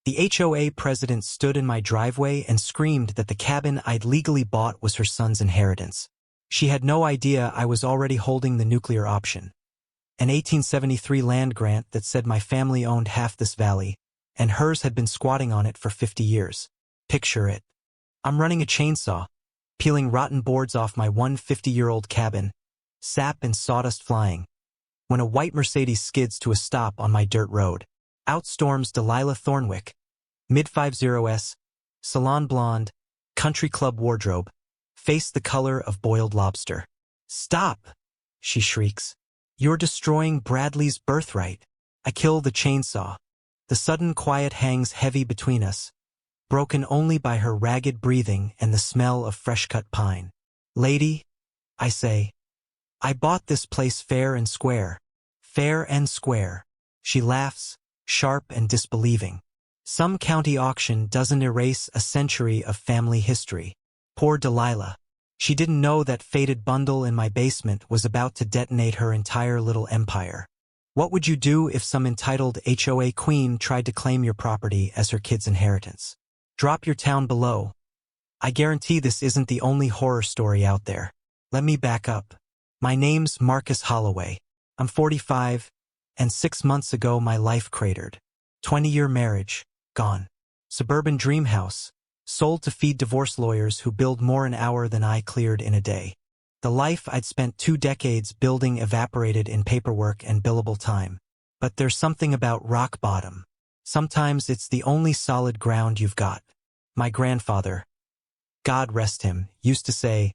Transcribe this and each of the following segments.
The HOA president stood in my driveway and screamed that the cabin I'd legally bought was her son's inheritance. She had no idea I was already holding the nuclear option. An 1873 land grant that said my family owned half this valley, and hers had been squatting on it for 50 years. Picture it. I'm running a chainsaw, peeling rotten boards off my 150-year-old cabin, sap and sawdust flying, when a white Mercedes skids to a stop on my dirt road. Out storms Delilah Thornwick, mid-50s, salon blonde, country club wardrobe, face the color of boiled lobster. "Stop!" she shrieks. "You're destroying Bradley's birthright." I kill the chainsaw. The sudden quiet hangs heavy between us, broken only by her ragged breathing and the smell of fresh-cut pine. "Lady," I say, "I bought this place fair and square." Fair and square. She laughs, sharp and disbelieving. Some county auction doesn't erase a century of family history. Poor Delilah. She didn't know that fated bundle in my basement was about to detonate her entire little empire. What would you do if some entitled HOA queen tried to claim your property as her kid's inheritance? Drop your town below. I guarantee this isn't the only horror story out there. Let me back up. My name's Marcus Holloway. I'm 45, and 6 months ago my life cratered. 20-year marriage, gone. Suburban dream house, sold to feed divorce lawyers who billed more an hour than I cleared in a day. The life I'd spent 2 decades building evaporated in paperwork and billable time. But there's something about rock bottom. Sometimes it's the only solid ground you've got. My grandfather, God rest him, used to say,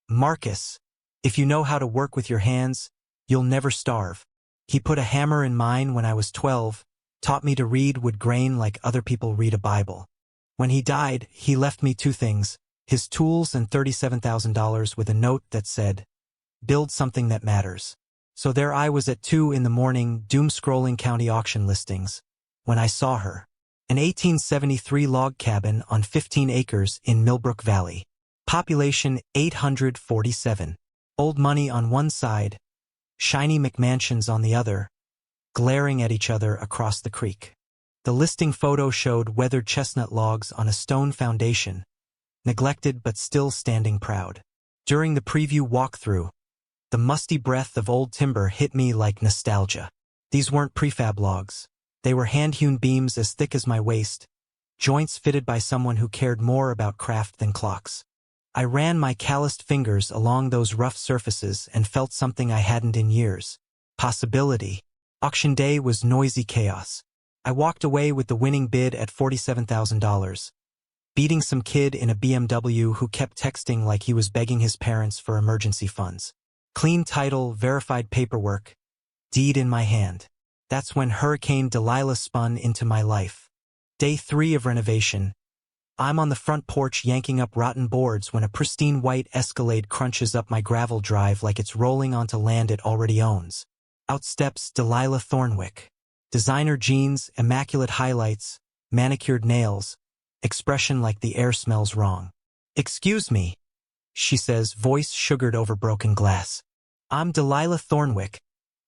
"Marcus, if you know how to work with your hands, you'll never starve." He put a hammer in mine when I was 12, taught me to read wood grain like other people read a Bible. When he died, he left me 2 things, his tools and $37,000 with a note that said, "Build something that matters." So there I was at 2 in the morning, doom-scrolling county auction listings, when I saw her. An 1873 log cabin on 15 acres in Millbrook Valley. Population 847. Old money on one side, shiny McMansions on the other, glaring at each other across the creek. The listing photo showed weathered chestnut logs on a stone foundation, neglected but still standing proud. During the preview walkthrough, the musty breath of old timber hit me like nostalgia. These weren't prefab logs. They were hand-hewn beams as thick as my waist, joints fitted by someone who cared more about craft than clocks. I ran my calloused fingers along those rough surfaces and felt something I hadn't in years. Possibility. Auction day was noisy chaos. I walked away with the winning bid at $47,000, beating some kid in a BMW who kept texting like he was begging his parents for emergency funds. Clean title, verified paperwork, deed in my hand. That's when Hurricane Delilah spun into my life. Day 3 of renovation. I'm on the front porch yanking up rotten boards when a pristine white Escalade crunches up my gravel drive like it's rolling onto land it already owns. Out steps Delilah Thornwick. Designer jeans, immaculate highlights, manicured nails, expression like the air smells wrong. "Excuse me," she says, voice sugared over broken glass. "I'm Delilah Thornwick,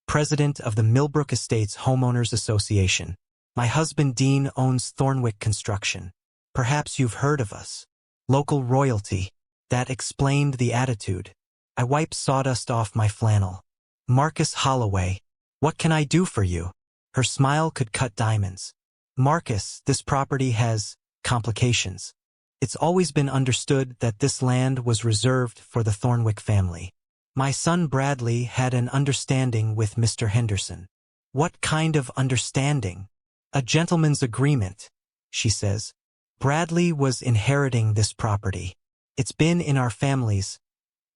president of the Millbrook Estates Homeowners Association. My husband Dean owns Thornwick Construction. Perhaps you've heard of us. Local royalty." That explained the attitude. I wipe sawdust off my flannel. "Marcus Holloway, what can I do for you?" Her smile could cut diamonds. "Marcus, this property has complications. It's always been understood that this land was reserved for the Thornwick family. My son Bradley had an understanding with Mr. Henderson." "What kind of understanding?" "A gentleman's agreement," she says. "Bradley was inheriting this property. It's been in our family's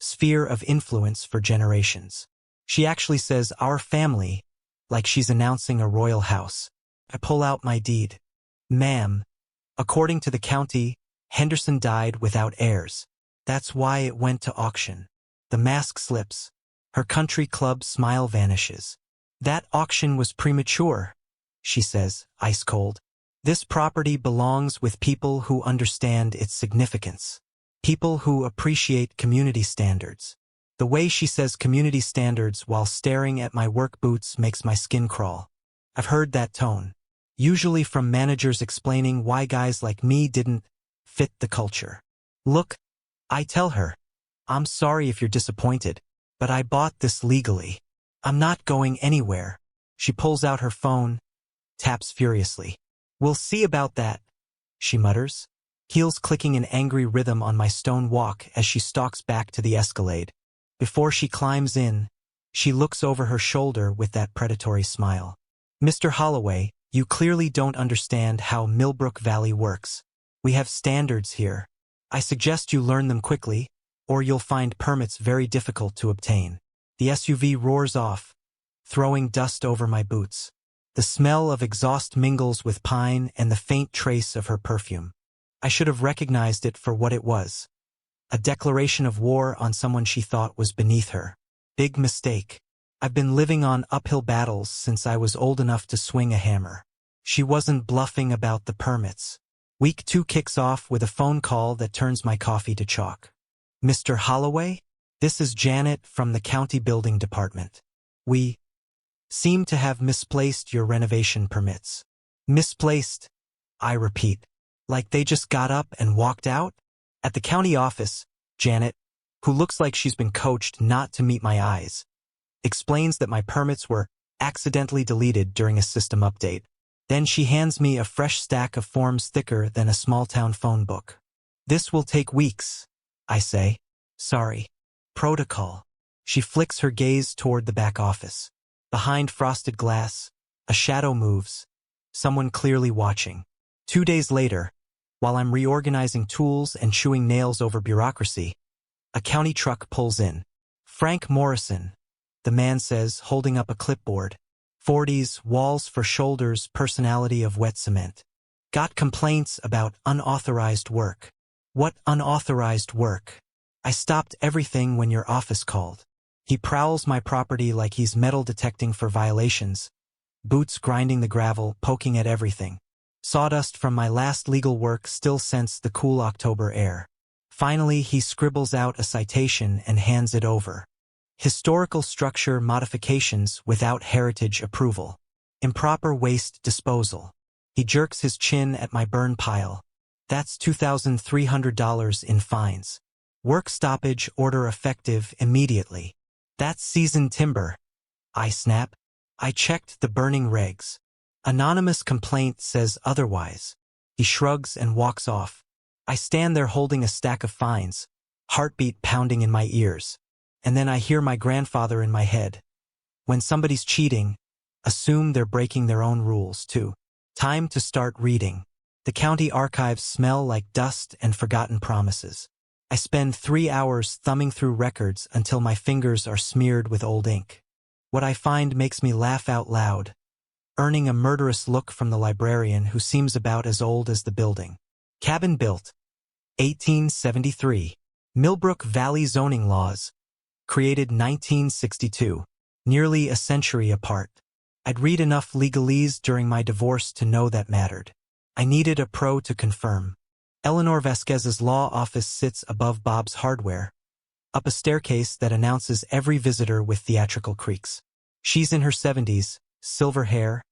sphere of influence for generations." She actually says "our family," like she's announcing a royal house. I pull out my deed. "Ma'am, according to the county, Henderson died without heirs. That's why it went to auction." The mask slips. Her country club smile vanishes. "That auction was premature," she says, ice cold. "This property belongs with people who understand its significance. People who appreciate community standards." The way she says community standards while staring at my work boots makes my skin crawl. I've heard that tone. usually from managers explaining why guys like me didn't fit the culture. Look, I tell her, I'm sorry if you're disappointed, but I bought this legally. I'm not going anywhere. She pulls out her phone, taps furiously. We'll see about that, she mutters, heels clicking in angry rhythm on my stone walk as she stalks back to the Escalade. Before she climbs in, she looks over her shoulder with that predatory smile. Mr. Holloway, you clearly don't understand how Millbrook Valley works. We have standards here. I suggest you learn them quickly, or you'll find permits very difficult to obtain. The SUV roars off, throwing dust over my boots. The smell of exhaust mingles with pine and the faint trace of her perfume. I should have recognized it for what it was. A declaration of war on someone she thought was beneath her. Big mistake. I've been living on uphill battles since I was old enough to swing a hammer. She wasn't bluffing about the permits. Week 2 kicks off with a phone call that turns my coffee to chalk. Mr. Holloway? This is Janet from the county building department. We seem to have misplaced your renovation permits. Misplaced, I repeat. Like they just got up and walked out? At the county office, Janet, who looks like she's been coached not to meet my eyes, explains that my permits were accidentally deleted during a system update. Then she hands me a fresh stack of forms thicker than a small-town phone book. This will take weeks, I say. Sorry. Protocol. She flicks her gaze toward the back office. Behind frosted glass, a shadow moves, someone clearly watching. 2 days later, while I'm reorganizing tools and chewing nails over bureaucracy, a county truck pulls in. Frank Morrison, the man says, holding up a clipboard. 40s, walls for shoulders, personality of wet cement. Got complaints about unauthorized work. What unauthorized work? I stopped everything when your office called. He prowls my property like he's metal detecting for violations. Boots grinding the gravel, poking at everything. Sawdust from my last legal work still scents the cool October air. Finally, he scribbles out a citation and hands it over. Historical structure modifications without heritage approval. Improper waste disposal. He jerks his chin at my burn pile. That's $2,300 in fines. Work stoppage order effective immediately. That's seasoned timber. I snap. I checked the burning regs. Anonymous complaint says otherwise. He shrugs and walks off. I stand there holding a stack of fines, heartbeat pounding in my ears. And then I hear my grandfather in my head. When somebody's cheating, assume they're breaking their own rules too. Time to start reading. The county archives smell like dust and forgotten promises. I spend 3 hours thumbing through records until my fingers are smeared with old ink. What I find makes me laugh out loud, earning a murderous look from the librarian who seems about as old as the building. Cabin built. 1873. Millbrook Valley zoning laws. Created 1962. Nearly a century apart. I'd read enough legalese during my divorce to know that mattered. I needed a pro to confirm. Eleanor Vasquez's law office sits above Bob's Hardware, up a staircase that announces every visitor with theatrical creaks. She's in her 70s, silver hair,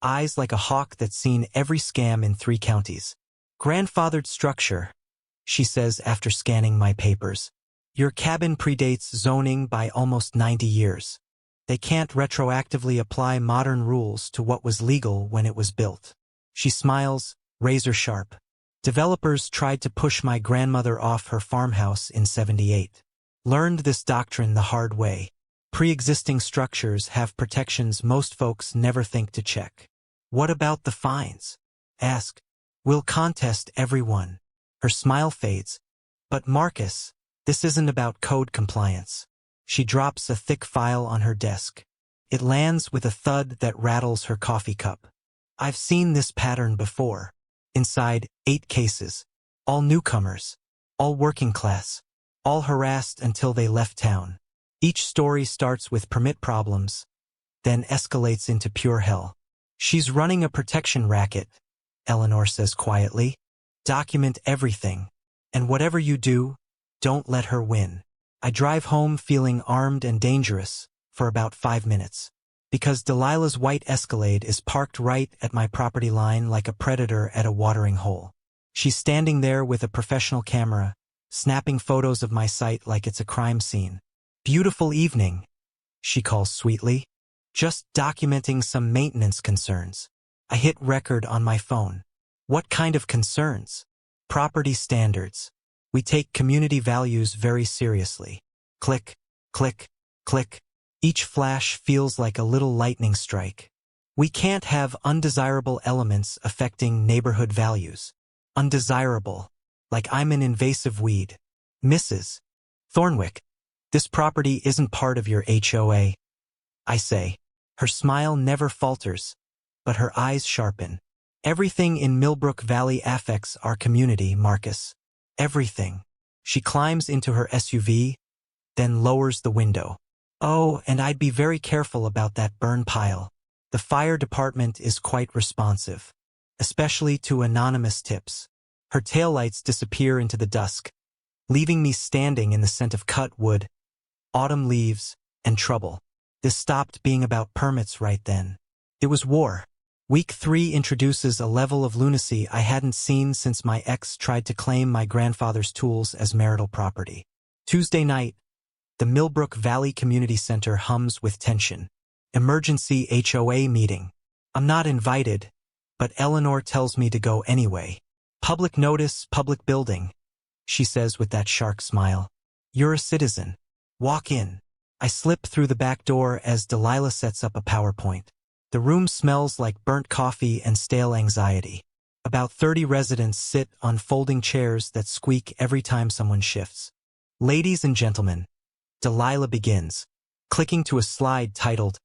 eyes like a hawk that's seen every scam in 3 counties. Grandfathered structure, she says after scanning my papers. Your cabin predates zoning by almost 90 years. They can't retroactively apply modern rules to what was legal when it was built. She smiles, razor sharp. Developers tried to push my grandmother off her farmhouse in '78. Learned this doctrine the hard way. Pre-existing structures have protections most folks never think to check. What about the fines? Ask. We'll contest everyone. Her smile fades. But Marcus, this isn't about code compliance. She drops a thick file on her desk. It lands with a thud that rattles her coffee cup. I've seen this pattern before. Inside, 8 cases. All newcomers. All working class. All harassed until they left town. Each story starts with permit problems, then escalates into pure hell. She's running a protection racket, Eleanor says quietly. Document everything. And whatever you do, don't let her win. I drive home feeling armed and dangerous for about 5 minutes. Because Delilah's white Escalade is parked right at my property line like a predator at a watering hole. She's standing there with a professional camera, snapping photos of my site like it's a crime scene. "Beautiful evening," she calls sweetly. "Just documenting some maintenance concerns." I hit record on my phone. "What kind of concerns?" "Property standards. We take community values very seriously." Click, click, click. Each flash feels like a little lightning strike. "We can't have undesirable elements affecting neighborhood values." Undesirable. Like I'm an invasive weed. "Mrs. Thornwick, this property isn't part of your HOA. I say. Her smile never falters, but her eyes sharpen. "Everything in Millbrook Valley affects our community, Marcus. Everything." She climbs into her SUV, then lowers the window. "Oh, and I'd be very careful about that burn pile. The fire department is quite responsive, especially to anonymous tips." Her taillights disappear into the dusk, leaving me standing in the scent of cut wood, autumn leaves, and trouble. This stopped being about permits right then. It was war. Week 3 introduces a level of lunacy I hadn't seen since my ex tried to claim my grandfather's tools as marital property. Tuesday night, the Millbrook Valley Community Center hums with tension. Emergency HOA meeting. I'm not invited, but Eleanor tells me to go anyway. "Public notice, public building," she says with that shark smile. "You're a citizen. Walk in." I slip through the back door as Delilah sets up a PowerPoint. The room smells like burnt coffee and stale anxiety. About 30 residents sit on folding chairs that squeak every time someone shifts. "Ladies and gentlemen," Delilah begins, clicking to a slide titled,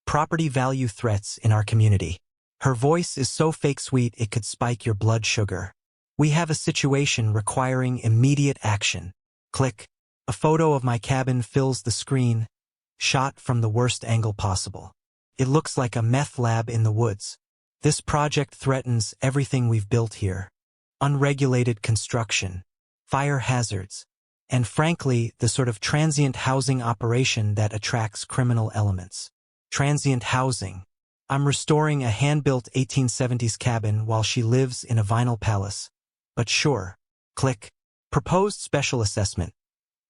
"Property Value Threats in Our Community." Her voice is so fake sweet it could spike your blood sugar. "We have a situation requiring immediate action." Click. A photo of my cabin fills the screen, shot from the worst angle possible. It looks like a meth lab in the woods. "This project threatens everything we've built here. Unregulated construction, fire hazards, and frankly, the sort of transient housing operation that attracts criminal elements." Transient housing. I'm restoring a hand-built 1870s cabin while she lives in a vinyl palace. But sure. Click. Proposed special assessment.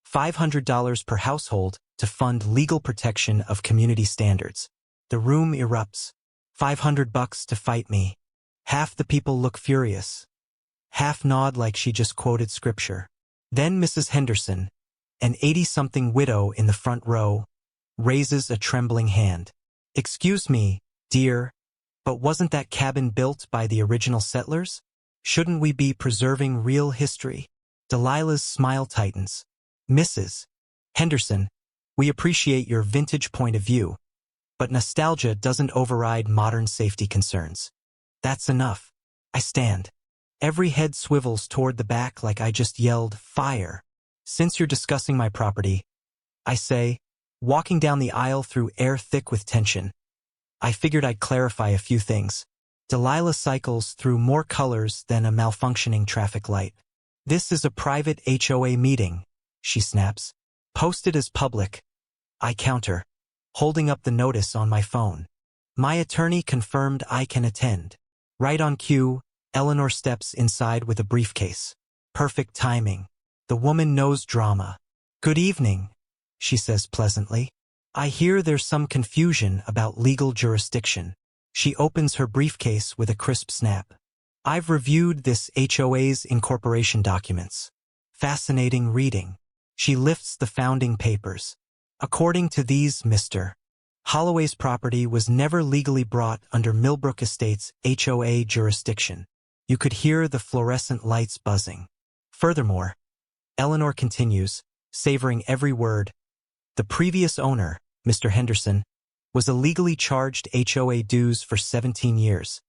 $500 per household to fund legal protection of community standards. The room erupts. $500 to fight me. Half the people look furious. Half nod like she just quoted scripture. Then Mrs. Henderson, an 80-something widow in the front row, raises a trembling hand. "Excuse me, dear, but wasn't that cabin built by the original settlers? Shouldn't we be preserving real history?" Delilah's smile tightens. "Mrs. Henderson, we appreciate your vintage point of view, but nostalgia doesn't override modern safety concerns." That's enough. I stand. Every head swivels toward the back like I just yelled, "Fire." "Since you're discussing my property," I say, walking down the aisle through air thick with tension. I figured I'd clarify a few things. Delilah cycles through more colors than a malfunctioning traffic light. "This is a private HOA meeting," she snaps. "Posted as public." I counter, holding up the notice on my phone. "My attorney confirmed I can attend." Right on cue, Eleanor steps inside with a briefcase. Perfect timing. The woman knows drama. "Good evening," she says pleasantly. "I hear there's some confusion about legal jurisdiction." She opens her briefcase with a crisp snap. "I've reviewed this HOA's incorporation documents. Fascinating reading." She lifts the founding papers. "According to these, Mr. Holloway's property was never legally brought under Millbrook Estates' HOA jurisdiction." You could hear the fluorescent lights buzzing. Furthermore, Eleanor continues, savoring every word, "The previous owner, Mr. Henderson, was illegally charged HOA dues for 17 years.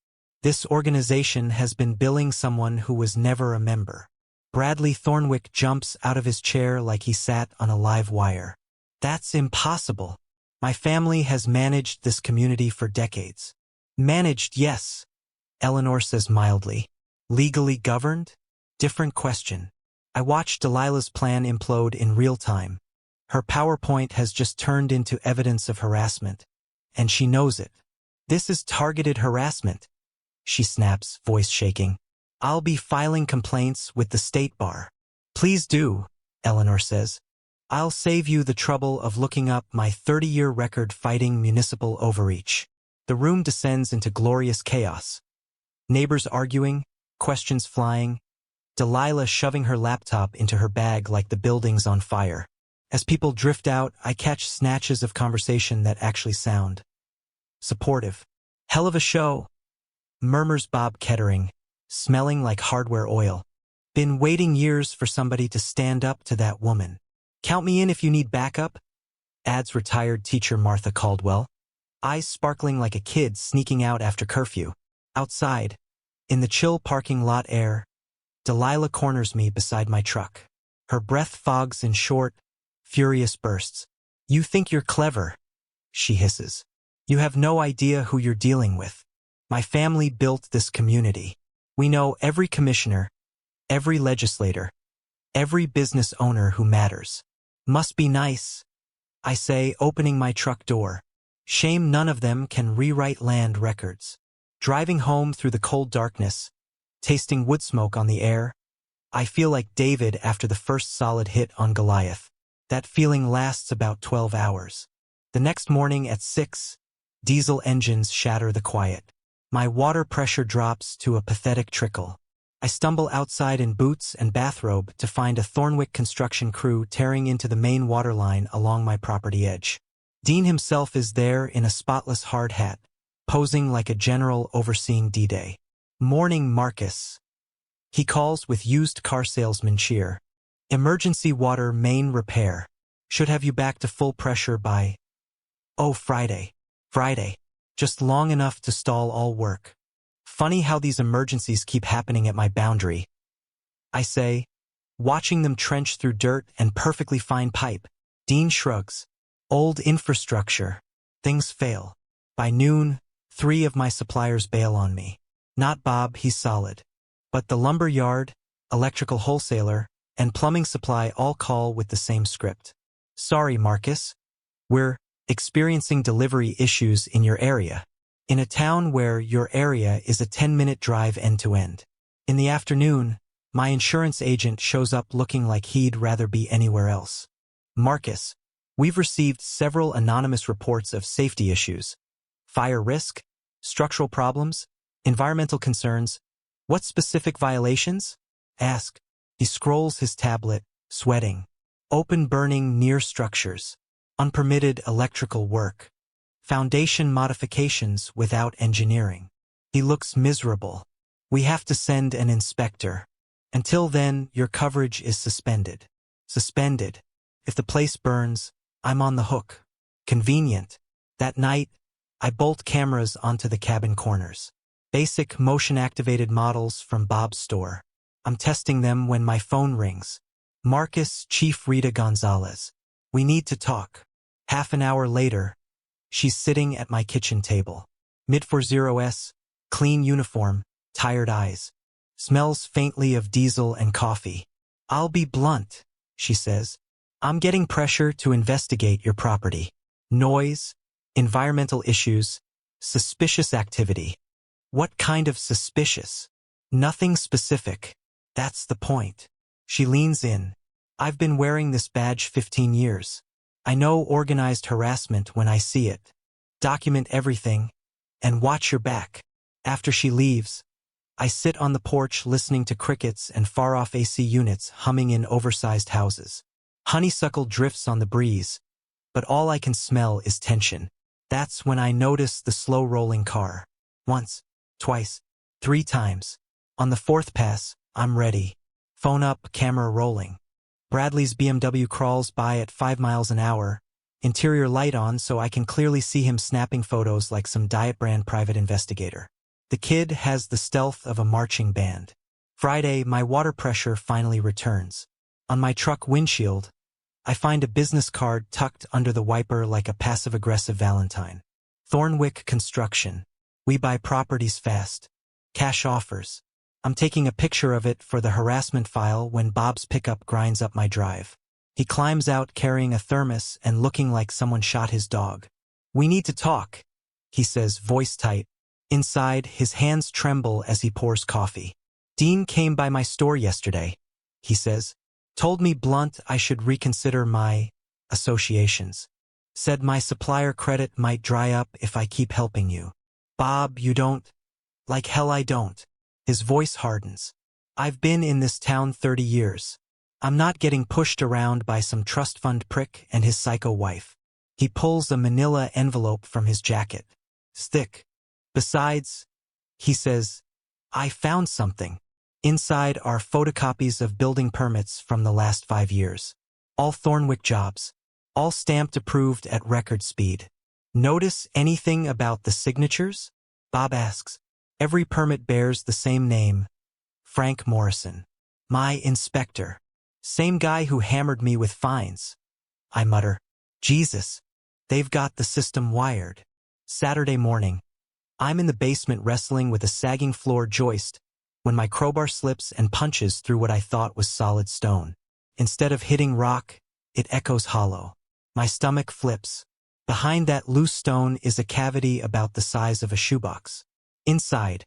This organization has been billing someone who was never a member." Bradley Thornwick jumps out of his chair like he sat on a live wire. "That's impossible. My family has managed this community for decades." "Managed, yes," Eleanor says mildly. "Legally governed? Different question." I watch Delilah's plan implode in real time. Her PowerPoint has just turned into evidence of harassment. and she knows it. This is targeted harassment, she snaps, voice shaking. I'll be filing complaints with the state bar. Please do, Eleanor says. I'll save you the trouble of looking up my 30-year record fighting municipal overreach. The room descends into glorious chaos. Neighbors arguing, questions flying, Delilah shoving her laptop into her bag like the building's on fire. As people drift out, I catch snatches of conversation that actually sound supportive. Hell of a show, murmurs Bob Kettering, smelling like hardware oil. Been waiting years for somebody to stand up to that woman. Count me in if you need backup, adds retired teacher Martha Caldwell, eyes sparkling like a kid sneaking out after curfew. Outside, in the chill parking lot air, Delilah corners me beside my truck. Her breath fogs in short, furious bursts. You think you're clever, she hisses. You have no idea who you're dealing with. My family built this community. We know every commissioner, every legislator, every business owner who matters. Must be nice, I say, opening my truck door. Shame none of them can rewrite land records. Driving home through the cold darkness, tasting wood smoke on the air, I feel like David after the first solid hit on Goliath. That feeling lasts about 12 hours. The next morning at 6, diesel engines shatter the quiet. My water pressure drops to a pathetic trickle. I stumble outside in boots and bathrobe to find a Thornwick construction crew tearing into the main water line along my property edge. Dean himself is there in a spotless hard hat, posing like a general overseeing D-Day. Morning, Marcus, he calls with used car salesman cheer. Emergency water main repair. Should have you back to full pressure by... Oh, Friday. Just long enough to stall all work. Funny how these emergencies keep happening at my boundary, I say, watching them trench through dirt and perfectly fine pipe. Dean shrugs. Old infrastructure. Things fail. By noon, 3 of my suppliers bail on me. Not Bob, he's solid. But the lumber yard, electrical wholesaler, and plumbing supply all call with the same script. Sorry, Marcus. We're experiencing delivery issues in your area. In a town where your area is a 10-minute drive end-to-end. In the afternoon, my insurance agent shows up looking like he'd rather be anywhere else. Marcus, we've received several anonymous reports of safety issues. Fire risk, structural problems, environmental concerns. What specific violations? Ask. He scrolls his tablet, sweating. Open burning near structures. Unpermitted electrical work. Foundation modifications without engineering. He looks miserable. We have to send an inspector. Until then, your coverage is suspended. Suspended. If the place burns, I'm on the hook. Convenient. That night, I bolt cameras onto the cabin corners. Basic motion-activated models from Bob's store. I'm testing them when my phone rings. Marcus, Chief Rita Gonzalez. We need to talk. Half an hour later, she's sitting at my kitchen table. Mid-40s, clean uniform, tired eyes. Smells faintly of diesel and coffee. I'll be blunt, she says. I'm getting pressure to investigate your property. Noise, environmental issues, suspicious activity. What kind of suspicious? Nothing specific. That's the point. She leans in. I've been wearing this badge 15 years. I know organized harassment when I see it. Document everything, and watch your back. After she leaves, I sit on the porch listening to crickets and far-off AC units humming in oversized houses. Honeysuckle drifts on the breeze, but all I can smell is tension. That's when I notice the slow-rolling car. Once, twice, 3 times. On the 4th pass, I'm ready. Phone up, camera rolling. Bradley's BMW crawls by at 5 miles an hour, interior light on so I can clearly see him snapping photos like some Diet Brand private investigator. The kid has the stealth of a marching band. Friday, my water pressure finally returns. On my truck windshield, I find a business card tucked under the wiper like a passive-aggressive Valentine. Thornwick Construction. We buy properties fast. Cash offers. I'm taking a picture of it for the harassment file when Bob's pickup grinds up my drive. He climbs out carrying a thermos and looking like someone shot his dog. "We need to talk," he says, voice tight. Inside, his hands tremble as he pours coffee. "Dean came by my store yesterday," he says. "Told me blunt I should reconsider my associations. Said my supplier credit might dry up if I keep helping you. Bob, you don't?" "Like hell I don't." His voice hardens. "I've been in this town 30 years. I'm not getting pushed around by some trust fund prick and his psycho wife." He pulls a manila envelope from his jacket. It's thick. "Besides," he says, "I found something. Inside are photocopies of building permits from the last 5 years. All Thornwick jobs. All stamped approved at record speed." "Notice anything about the signatures?" Bob asks. "Every permit bears the same name. Frank Morrison. My inspector. Same guy who hammered me with fines." I mutter, "Jesus, they've got the system wired." Saturday morning. I'm in the basement wrestling with a sagging floor joist when my crowbar slips and punches through what I thought was solid stone. Instead of hitting rock, it echoes hollow. My stomach flips. Behind that loose stone is a cavity about the size of a shoebox. Inside,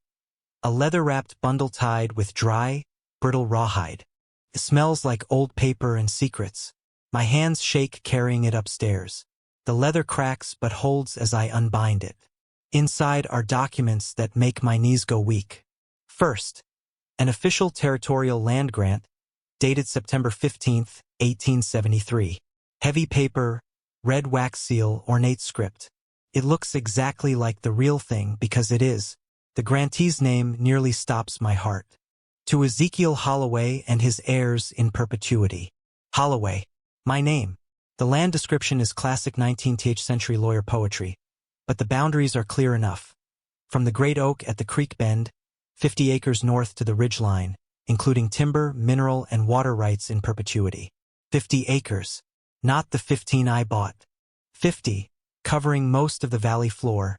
a leather-wrapped bundle tied with dry, brittle rawhide. It smells like old paper and secrets. My hands shake carrying it upstairs. The leather cracks but holds as I unbind it. Inside are documents that make my knees go weak. First, an official territorial land grant, dated September 15, 1873. Heavy paper, red wax seal, ornate script. It looks exactly like the real thing because it is. The grantee's name nearly stops my heart. To Ezekiel Holloway and his heirs in perpetuity. Holloway. My name. The land description is classic 19th century lawyer poetry, but the boundaries are clear enough. From the great oak at the creek bend, 50 acres north to the ridge line, including timber, mineral, and water rights in perpetuity. 50 acres. Not the 15 I bought. 50, covering most of the valley floor,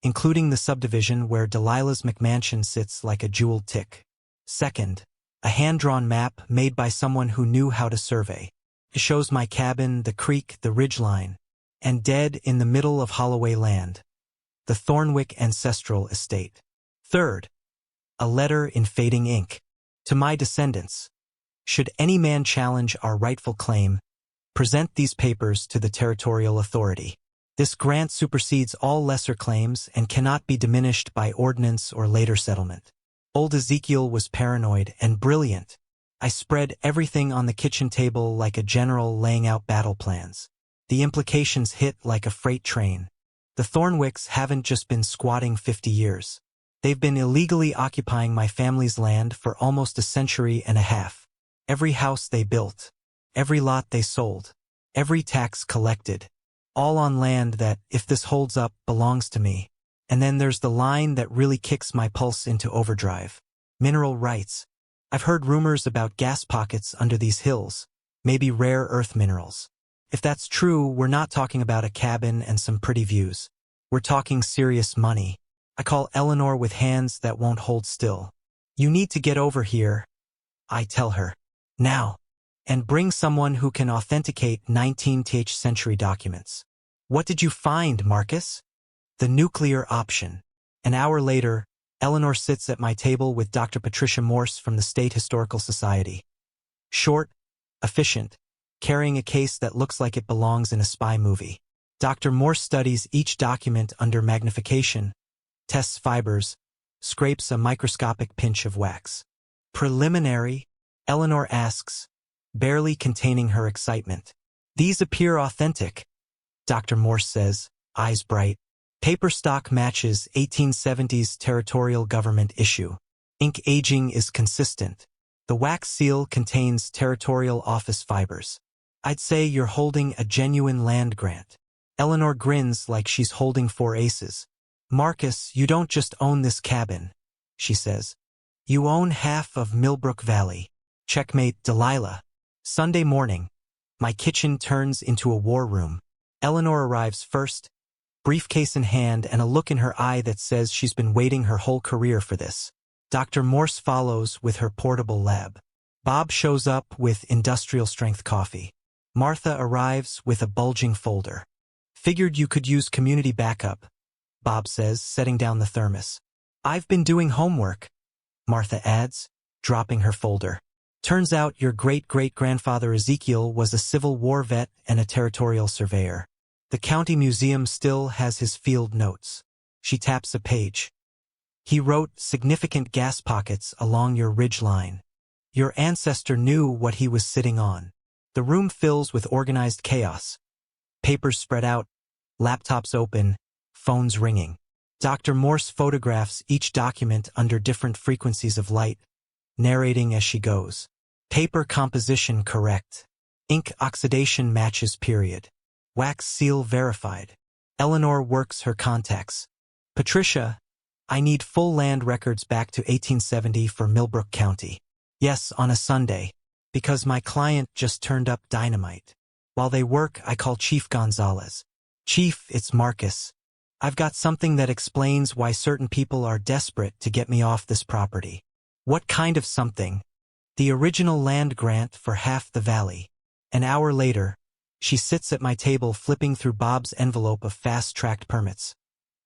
including the subdivision where Delilah's McMansion sits like a jeweled tick. Second, a hand-drawn map made by someone who knew how to survey. It shows my cabin, the creek, the ridgeline, and dead in the middle of Holloway land, the Thornwick ancestral estate. Third, a letter in fading ink. To my descendants. Should any man challenge our rightful claim, present these papers to the territorial authority. This grant supersedes all lesser claims and cannot be diminished by ordinance or later settlement. Old Ezekiel was paranoid and brilliant. I spread everything on the kitchen table like a general laying out battle plans. The implications hit like a freight train. The Thornwicks haven't just been squatting 50 years. They've been illegally occupying my family's land for almost a century and a half. Every house they built, every lot they sold, every tax collected, all on land that, if this holds up, belongs to me. And then there's the line that really kicks my pulse into overdrive. Mineral rights. I've heard rumors about gas pockets under these hills, maybe rare earth minerals. If that's true, we're not talking about a cabin and some pretty views. We're talking serious money. I call Eleanor with hands that won't hold still. "You need to get over here," I tell her. "Now. And bring someone who can authenticate 19th century documents." "What did you find, Marcus?" "The nuclear option." An hour later, Eleanor sits at my table with Dr. Patricia Morse from the State Historical Society. Short, efficient, carrying a case that looks like it belongs in a spy movie. Dr. Morse studies each document under magnification, tests fibers, scrapes a microscopic pinch of wax. "Preliminary?" Eleanor asks, barely containing her excitement. "These appear authentic," Dr. Morse says, eyes bright. Paper stock matches 1870s territorial government issue. Ink aging is consistent. The wax seal contains territorial office fibers. "I'd say you're holding a genuine land grant." Eleanor grins like she's holding 4 aces. "Marcus, you don't just own this cabin," she says. "You own half of Millbrook Valley." Checkmate, Delilah. Sunday morning. My kitchen turns into a war room. Eleanor arrives first, briefcase in hand and a look in her eye that says she's been waiting her whole career for this. Dr. Morse follows with her portable lab. Bob shows up with industrial-strength coffee. Martha arrives with a bulging folder. Figured you could use community backup, Bob says, setting down the thermos. I've been doing homework, Martha adds, dropping her folder. Turns out your great-great-grandfather Ezekiel was a Civil War vet and a territorial surveyor. The county museum still has his field notes. She taps a page. He wrote significant gas pockets along your ridge line. Your ancestor knew what he was sitting on. The room fills with organized chaos. Papers spread out, laptops open, phones ringing. Dr. Morse photographs each document under different frequencies of light, narrating as she goes. Paper composition correct. Ink oxidation matches period. Wax seal verified. Eleanor works her contacts. Patricia, I need full land records back to 1870 for Millbrook County. Yes, on a Sunday, because my client just turned up dynamite. While they work, I call Chief Gonzalez. Chief, it's Marcus. I've got something that explains why certain people are desperate to get me off this property. What kind of something? The original land grant for half the valley. An hour later, she sits at my table flipping through Bob's envelope of fast-tracked permits,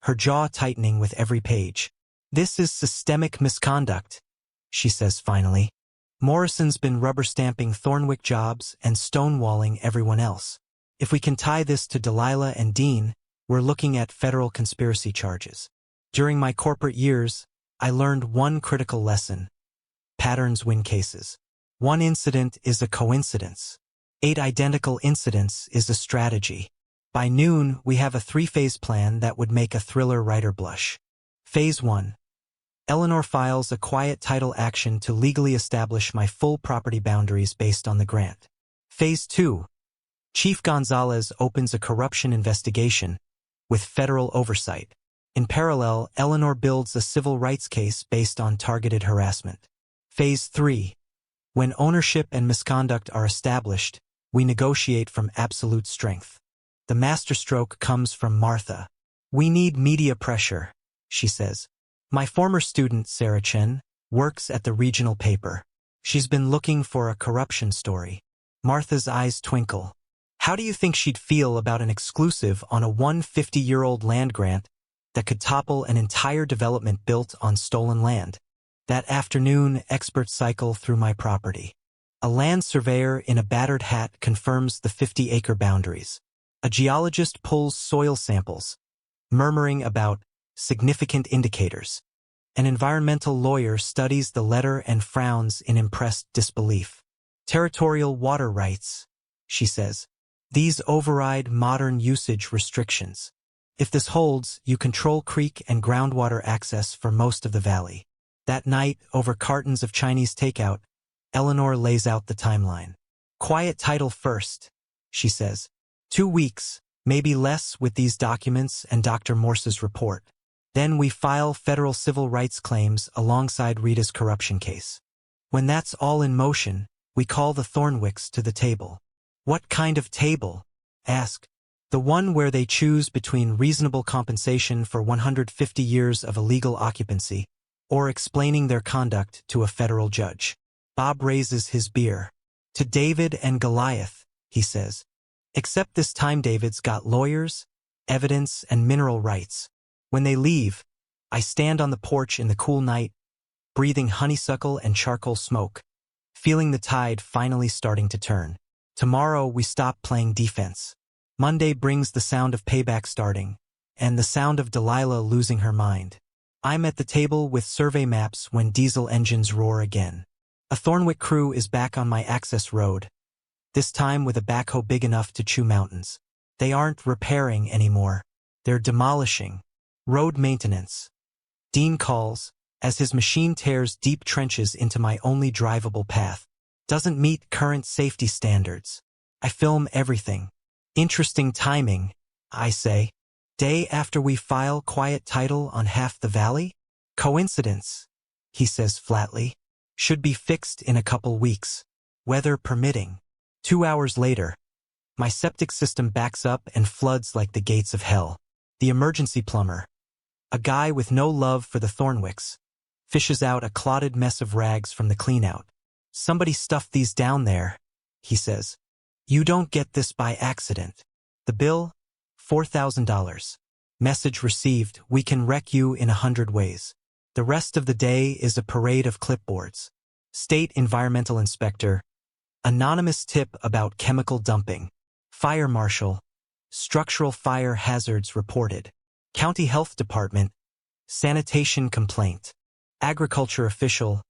her jaw tightening with every page. This is systemic misconduct, she says finally. Morrison's been rubber-stamping Thornwick jobs and stonewalling everyone else. If we can tie this to Delilah and Dean, we're looking at federal conspiracy charges. During my corporate years, I learned one critical lesson. Patterns win cases. One incident is a coincidence. 8 identical incidents is a strategy. By noon, we have a 3-phase plan that would make a thriller writer blush. Phase 1. Eleanor files a quiet title action to legally establish my full property boundaries based on the grant. Phase 2. Chief Gonzalez opens a corruption investigation with federal oversight. In parallel, Eleanor builds a civil rights case based on targeted harassment. Phase 3. When ownership and misconduct are established, we negotiate from absolute strength. The masterstroke comes from Martha. We need media pressure, she says. My former student, Sarah Chen, works at the regional paper. She's been looking for a corruption story. Martha's eyes twinkle. How do you think she'd feel about an exclusive on a 150-year-old land grant that could topple an entire development built on stolen land? That afternoon, experts cycle through my property. A land surveyor in a battered hat confirms the 50-acre boundaries. A geologist pulls soil samples, murmuring about significant indicators. An environmental lawyer studies the letter and frowns in impressed disbelief. Territorial water rights, she says. These override modern usage restrictions. If this holds, you control creek and groundwater access for most of the valley. That night, over cartons of Chinese takeout, Eleanor lays out the timeline. Quiet title first, she says. 2 weeks, maybe less with these documents and Dr. Morse's report. Then we file federal civil rights claims alongside Rita's corruption case. When that's all in motion, we call the Thornwicks to the table. What kind of table? Ask. The one where they choose between reasonable compensation for 150 years of illegal occupancy or explaining their conduct to a federal judge. Bob raises his beer. To David and Goliath, he says. Except this time David's got lawyers, evidence, and mineral rights. When they leave, I stand on the porch in the cool night, breathing honeysuckle and charcoal smoke, feeling the tide finally starting to turn. Tomorrow we stop playing defense. Monday brings the sound of payback starting, and the sound of Delilah losing her mind. I'm at the table with survey maps when diesel engines roar again. A Thornwick crew is back on my access road, this time with a backhoe big enough to chew mountains. They aren't repairing anymore. They're demolishing. Road maintenance. Dean calls, as his machine tears deep trenches into my only drivable path. Doesn't meet current safety standards. I film everything. Interesting timing, I say. Day after we file quiet title on half the valley? Coincidence, he says flatly. Should be fixed in a couple weeks, weather permitting. 2 hours later, my septic system backs up and floods like the gates of hell. The emergency plumber, a guy with no love for the Thornwicks, fishes out a clotted mess of rags from the cleanout. Somebody stuffed these down there, he says. You don't get this by accident. The bill? $4,000. Message received, we can wreck you in 100 ways. The rest of the day is a parade of clipboards. State Environmental Inspector. Anonymous tip about chemical dumping. Fire Marshal. Structural fire hazards reported. County Health Department. Sanitation complaint. Agriculture official.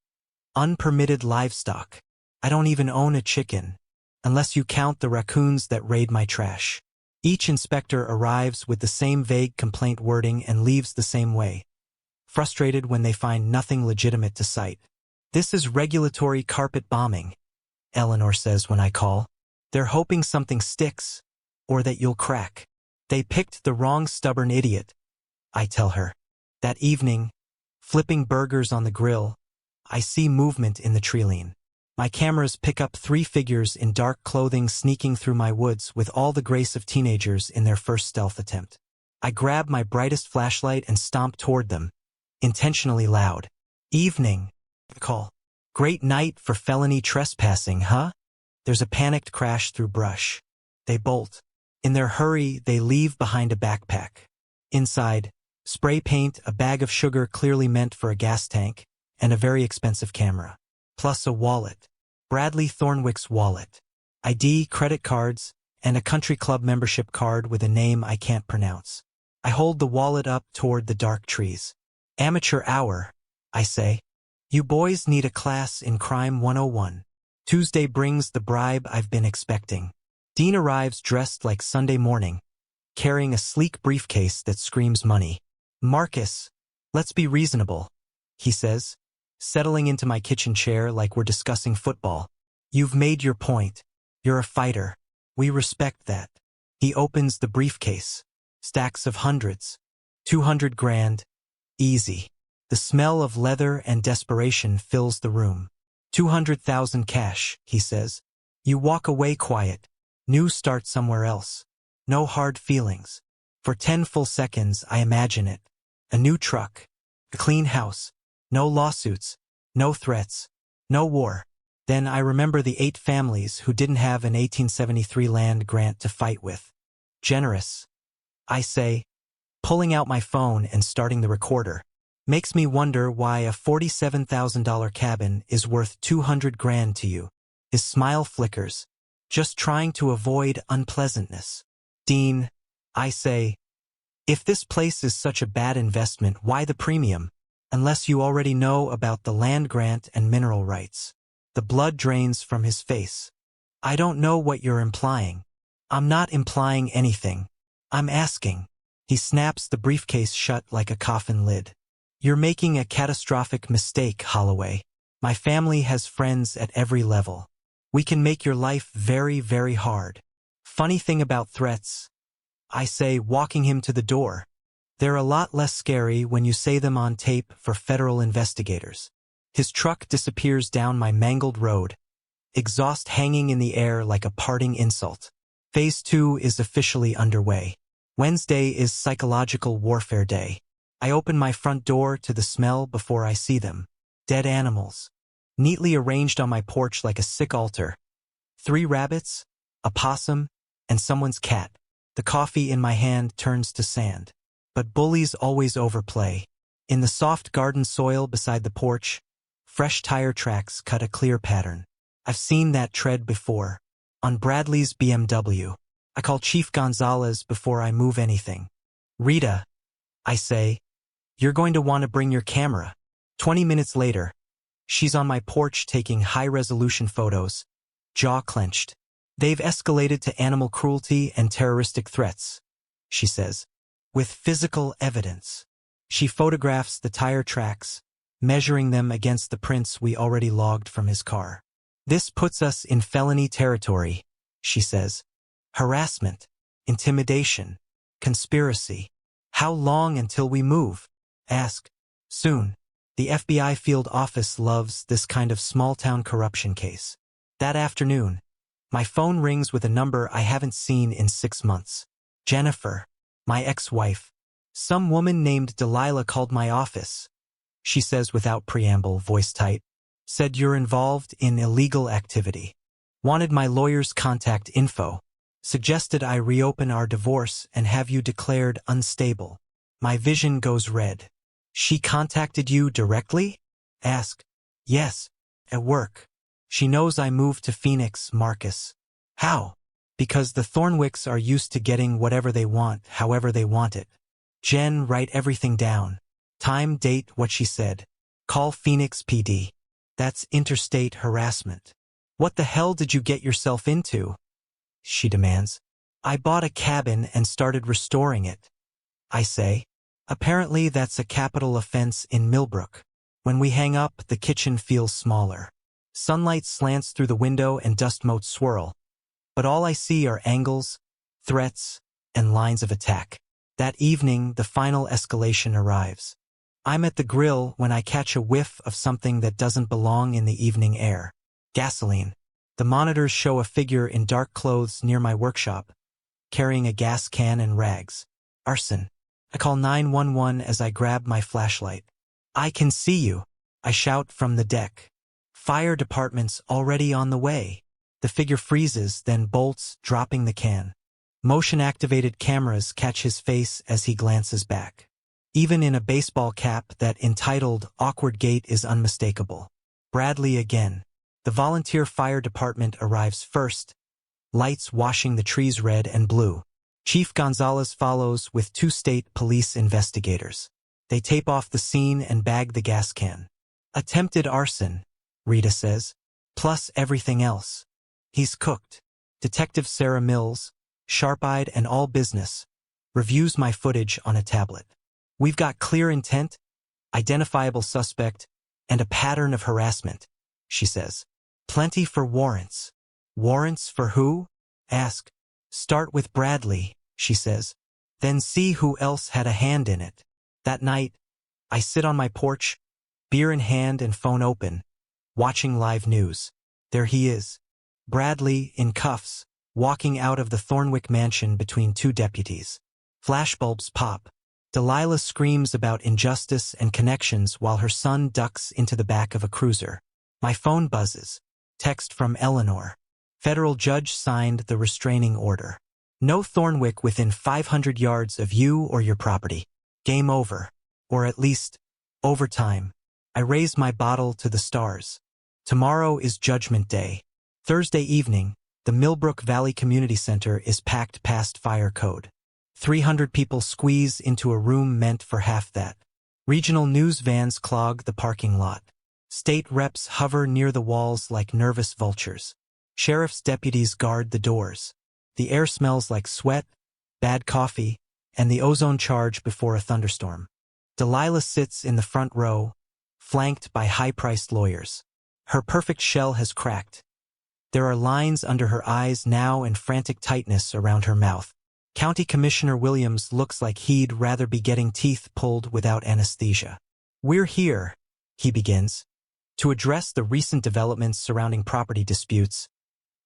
Unpermitted livestock. I don't even own a chicken, unless you count the raccoons that raid my trash. Each inspector arrives with the same vague complaint wording and leaves the same way. Frustrated when they find nothing legitimate to cite. This is regulatory carpet bombing, Eleanor says when I call. They're hoping something sticks, or that you'll crack. They picked the wrong stubborn idiot, I tell her. That evening, flipping burgers on the grill, I see movement in the treeline. My cameras pick up 3 figures in dark clothing sneaking through my woods with all the grace of teenagers in their first stealth attempt. I grab my brightest flashlight and stomp toward them, intentionally loud. Evening. Call. Great night for felony trespassing, huh? There's a panicked crash through brush. They bolt. In their hurry, they leave behind a backpack. Inside, spray paint, a bag of sugar clearly meant for a gas tank, and a very expensive camera. Plus a wallet. Bradley Thornwick's wallet. ID, credit cards, and a country club membership card with a name I can't pronounce. I hold the wallet up toward the dark trees. Amateur hour, I say. You boys need a class in Crime 101. Tuesday brings the bribe I've been expecting. Dean arrives dressed like Sunday morning, carrying a sleek briefcase that screams money. Marcus, let's be reasonable, he says, settling into my kitchen chair like we're discussing football. You've made your point. You're a fighter. We respect that. He opens the briefcase. Stacks of hundreds. 200 grand. Easy. The smell of leather and desperation fills the room. 200,000 cash, he says. You walk away quiet. New start somewhere else. No hard feelings. For 10 full seconds, I imagine it. A new truck. A clean house. No lawsuits. No threats. No war. Then I remember the 8 families who didn't have an 1873 land grant to fight with. Generous, I say, pulling out my phone and starting the recorder. Makes me wonder why a $47,000 cabin is worth 200 grand to you. His smile flickers. Just trying to avoid unpleasantness. Dean, I say, if this place is such a bad investment, why the premium? Unless you already know about the land grant and mineral rights. The blood drains from his face. I don't know what you're implying. I'm not implying anything. I'm asking. He snaps the briefcase shut like a coffin lid. You're making a catastrophic mistake, Holloway. My family has friends at every level. We can make your life very, very hard. Funny thing about threats, I say, walking him to the door. They're a lot less scary when you say them on tape for federal investigators. His truck disappears down my mangled road, exhaust hanging in the air like a parting insult. Phase 2 is officially underway. Wednesday is psychological warfare day. I open my front door to the smell before I see them. Dead animals. Neatly arranged on my porch like a sick altar. 3 rabbits, a possum, and someone's cat. The coffee in my hand turns to sand. But bullies always overplay. In the soft garden soil beside the porch, fresh tire tracks cut a clear pattern. I've seen that tread before. On Bradley's BMW. I call Chief Gonzalez before I move anything. Rita, I say, you're going to want to bring your camera. 20 minutes later, she's on my porch taking high-resolution photos, jaw clenched. They've escalated to animal cruelty and terroristic threats, she says. With physical evidence. She photographs the tire tracks, measuring them against the prints we already logged from his car. This puts us in felony territory, she says. Harassment, intimidation, conspiracy. How long until we move? Ask. Soon. The FBI field office loves this kind of small-town corruption case. That afternoon, my phone rings with a number I haven't seen in 6 months. Jennifer. My ex-wife. Some woman named Delilah called my office. She says without preamble, voice tight. Said you're involved in illegal activity. Wanted my lawyer's contact info. Suggested I reopen our divorce and have you declared unstable. My vision goes red. She contacted you directly? Ask. Yes. At work. She knows I moved to Phoenix, Marcus. How? Because the Thornwicks are used to getting whatever they want, however they want it. Jen, write everything down. Time, date, what she said. Call Phoenix PD. That's interstate harassment. What the hell did you get yourself into? She demands. I bought a cabin and started restoring it. I say. Apparently that's a capital offense in Millbrook. When we hang up, the kitchen feels smaller. Sunlight slants through the window and dust motes swirl. But all I see are angles, threats, and lines of attack. That evening, the final escalation arrives. I'm at the grill when I catch a whiff of something that doesn't belong in the evening air. Gasoline. The monitors show a figure in dark clothes near my workshop, carrying a gas can and rags. Arson. I call 911 as I grab my flashlight. I can see you, I shout from the deck. Fire department's already on the way. The figure freezes, then bolts, dropping the can. Motion-activated cameras catch his face as he glances back. Even in a baseball cap that entitled Awkward Gait is unmistakable. Bradley again. The volunteer fire department arrives first, lights washing the trees red and blue. Chief Gonzalez follows with 2 state police investigators. They tape off the scene and bag the gas can. Attempted arson, Rita says, plus everything else. He's cooked. Detective Sarah Mills, sharp-eyed and all business, reviews my footage on a tablet. We've got clear intent, identifiable suspect, and a pattern of harassment, she says. Plenty for warrants. Warrants for who? Ask. Start with Bradley, she says. Then see who else had a hand in it. That night, I sit on my porch, beer in hand and phone open, watching live news. There he is. Bradley, in cuffs, walking out of the Thornwick mansion between 2 deputies. Flashbulbs pop. Delilah screams about injustice and connections while her son ducks into the back of a cruiser. My phone buzzes. Text from Eleanor. Federal judge signed the restraining order. No Thornwick within 500 yards of you or your property. Game over. Or at least, overtime. I raise my bottle to the stars. Tomorrow is Judgment Day. Thursday evening, the Millbrook Valley Community Center is packed past fire code. 300 people squeeze into a room meant for half that. Regional news vans clog the parking lot. State reps hover near the walls like nervous vultures. Sheriff's deputies guard the doors. The air smells like sweat, bad coffee, and the ozone charge before a thunderstorm. Delilah sits in the front row, flanked by high-priced lawyers. Her perfect shell has cracked. There are lines under her eyes now and frantic tightness around her mouth. County Commissioner Williams looks like he'd rather be getting teeth pulled without anesthesia. We're here, he begins, to address the recent developments surrounding property disputes.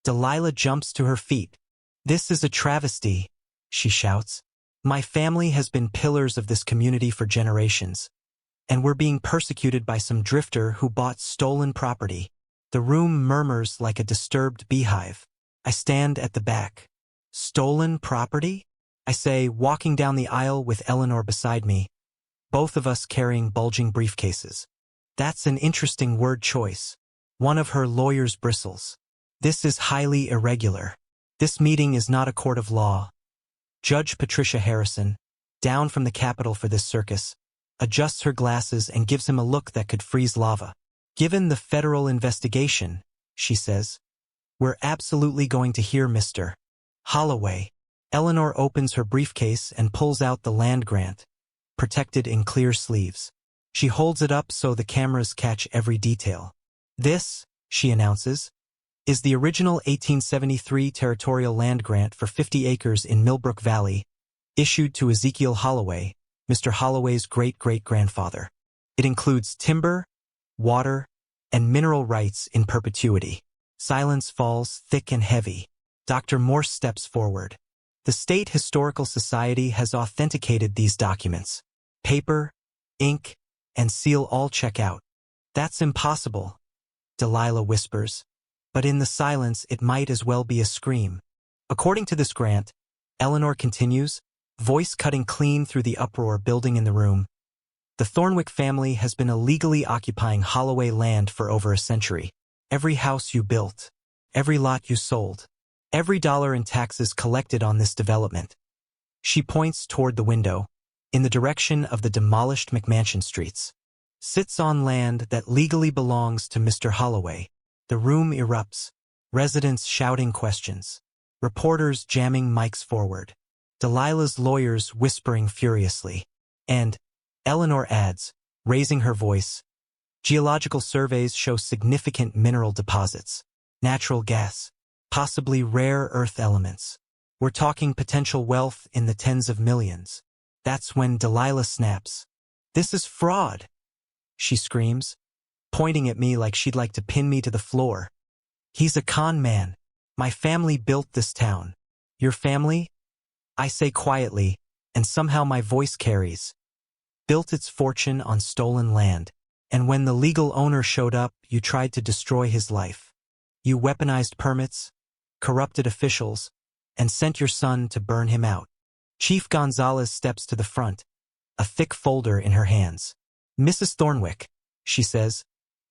Delilah jumps to her feet. This is a travesty, she shouts. My family has been pillars of this community for generations, and we're being persecuted by some drifter who bought stolen property. The room murmurs like a disturbed beehive. I stand at the back. Stolen property? I say, walking down the aisle with Eleanor beside me, both of us carrying bulging briefcases. That's an interesting word choice. One of her lawyers bristles. This is highly irregular. This meeting is not a court of law. Judge Patricia Harrison, down from the Capitol for this circus, adjusts her glasses and gives him a look that could freeze lava. Given the federal investigation, she says, we're absolutely going to hear Mr. Holloway. Eleanor opens her briefcase and pulls out the land grant, protected in clear sleeves. She holds it up so the cameras catch every detail. This, she announces, is the original 1873 territorial land grant for 50 acres in Millbrook Valley, issued to Ezekiel Holloway, Mr. Holloway's great-great-grandfather. It includes timber, water, and mineral rights in perpetuity. Silence falls thick and heavy. Dr. Morse steps forward. The State Historical Society has authenticated these documents. Paper, ink, and seal all check out. That's impossible, Delilah whispers. But in the silence it might as well be a scream. According to this grant, Eleanor continues, voice cutting clean through the uproar building in the room, the Thornwick family has been illegally occupying Holloway land for over a century. Every house you built, every lot you sold, every dollar in taxes collected on this development. She points toward the window, in the direction of the demolished McMansion streets. Sits on land that legally belongs to Mr. Holloway. The room erupts, residents shouting questions, reporters jamming mics forward, Delilah's lawyers whispering furiously, and Eleanor adds, raising her voice, geological surveys show significant mineral deposits, natural gas, possibly rare earth elements. We're talking potential wealth in the tens of millions. That's when Delilah snaps. This is fraud, she screams, pointing at me like she'd like to pin me to the floor. He's a con man. My family built this town. Your family? I say quietly, and somehow my voice carries. Built its fortune on stolen land, and when the legal owner showed up, you tried to destroy his life. You weaponized permits, corrupted officials, and sent your son to burn him out. Chief Gonzalez steps to the front, a thick folder in her hands. Mrs. Thornwick, she says,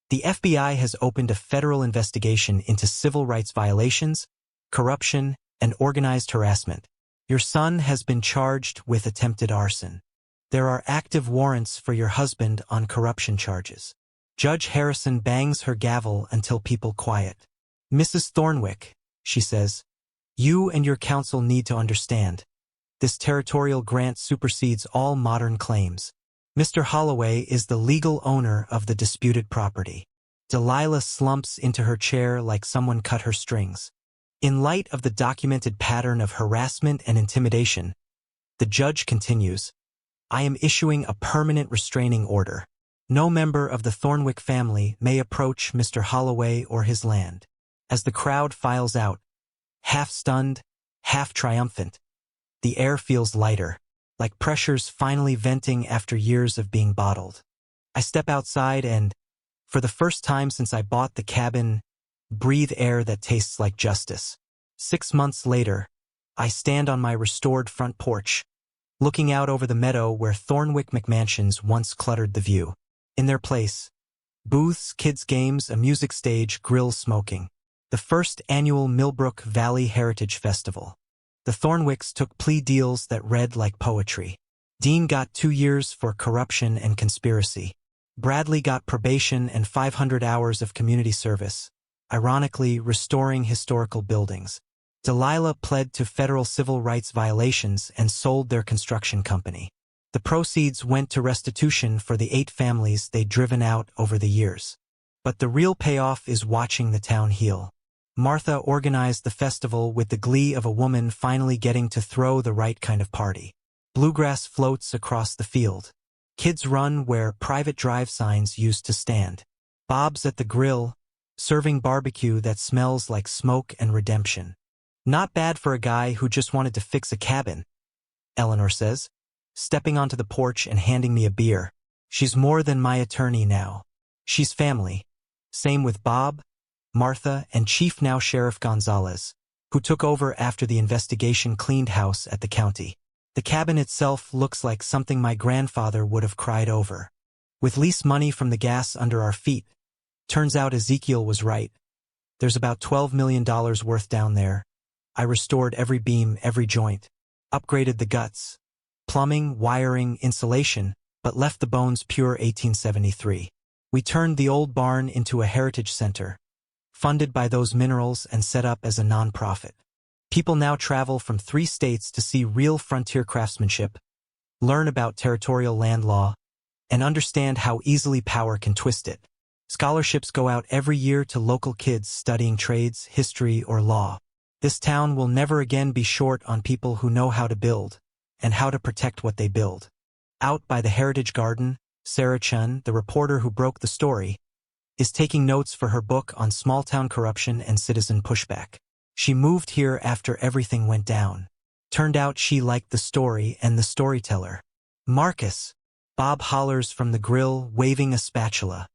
the FBI has opened a federal investigation into civil rights violations, corruption, and organized harassment. Your son has been charged with attempted arson. There are active warrants for your husband on corruption charges. Judge Harrison bangs her gavel until people quiet. Mrs. Thornwick, she says, you and your counsel need to understand. This territorial grant supersedes all modern claims. Mr. Holloway is the legal owner of the disputed property. Delilah slumps into her chair like someone cut her strings. In light of the documented pattern of harassment and intimidation, the judge continues, I am issuing a permanent restraining order. No member of the Thornwick family may approach Mr. Holloway or his land. As the crowd files out, half stunned, half triumphant, the air feels lighter, like pressures finally venting after years of being bottled. I step outside and, for the first time since I bought the cabin, breathe air that tastes like justice. 6 months later, I stand on my restored front porch, looking out over the meadow where Thornwick McMansions once cluttered the view. In their place, booths, kids' games, a music stage, grills smoking. The first annual Millbrook Valley Heritage Festival. The Thornwicks took plea deals that read like poetry. Dean got 2 years for corruption and conspiracy. Bradley got probation and 500 hours of community service, ironically restoring historical buildings. Delilah pled to federal civil rights violations and sold their construction company. The proceeds went to restitution for the 8 families they'd driven out over the years. But the real payoff is watching the town heal. Martha organized the festival with the glee of a woman finally getting to throw the right kind of party. Bluegrass floats across the field. Kids run where private drive signs used to stand. Bob's at the grill, serving barbecue that smells like smoke and redemption. Not bad for a guy who just wanted to fix a cabin, Eleanor says, stepping onto the porch and handing me a beer. She's more than my attorney now. She's family. Same with Bob, Martha, and Chief now Sheriff Gonzalez, who took over after the investigation cleaned house at the county. The cabin itself looks like something my grandfather would have cried over. With lease money from the gas under our feet, turns out Ezekiel was right. There's about $12 million worth down there. I restored every beam, every joint, upgraded the guts, plumbing, wiring, insulation, but left the bones pure 1873. We turned the old barn into a heritage center, funded by those minerals and set up as a nonprofit. People now travel from 3 states to see real frontier craftsmanship, learn about territorial land law, and understand how easily power can twist it. Scholarships go out every year to local kids studying trades, history, or law. This town will never again be short on people who know how to build, and how to protect what they build. Out by the Heritage Garden, Sarah Chun, the reporter who broke the story, is taking notes for her book on small-town corruption and citizen pushback. She moved here after everything went down. Turned out she liked the story and the storyteller. Marcus, Bob hollers from the grill, waving a spatula.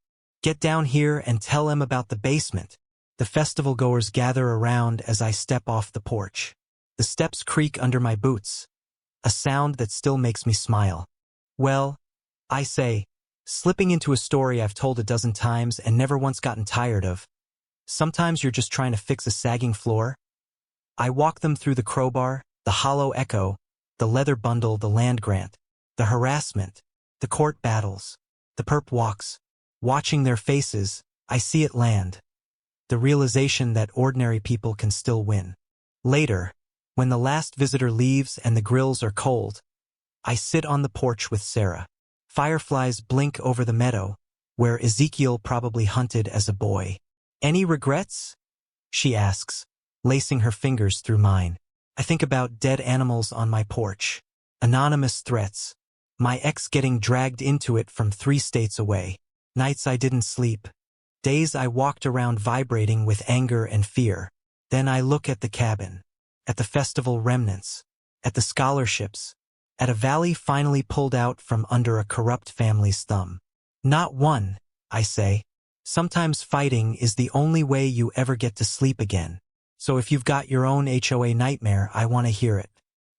Get down here and tell him about the basement. The festival goers gather around as I step off the porch. The steps creak under my boots, a sound that still makes me smile. Well, I say, slipping into a story I've told a dozen times and never once gotten tired of. Sometimes you're just trying to fix a sagging floor. I walk them through the crowbar, the hollow echo, the leather bundle, the land grant, the harassment, the court battles, the perp walks. Watching their faces, I see it land. The realization that ordinary people can still win. Later, when the last visitor leaves and the grills are cold, I sit on the porch with Sarah. Fireflies blink over the meadow, where Ezekiel probably hunted as a boy. Any regrets? She asks, lacing her fingers through mine. I think about dead animals on my porch, anonymous threats, my ex getting dragged into it from 3 states away, nights I didn't sleep, days I walked around vibrating with anger and fear. Then I look at the cabin, at the festival remnants, at the scholarships, at a valley finally pulled out from under a corrupt family's thumb. Not one, I say. Sometimes fighting is the only way you ever get to sleep again. So if you've got your own HOA nightmare, I want to hear it.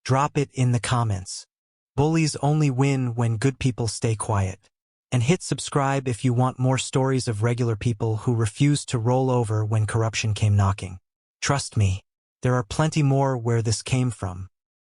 Drop it in the comments. Bullies only win when good people stay quiet. And hit subscribe if you want more stories of regular people who refused to roll over when corruption came knocking. Trust me, there are plenty more where this came from.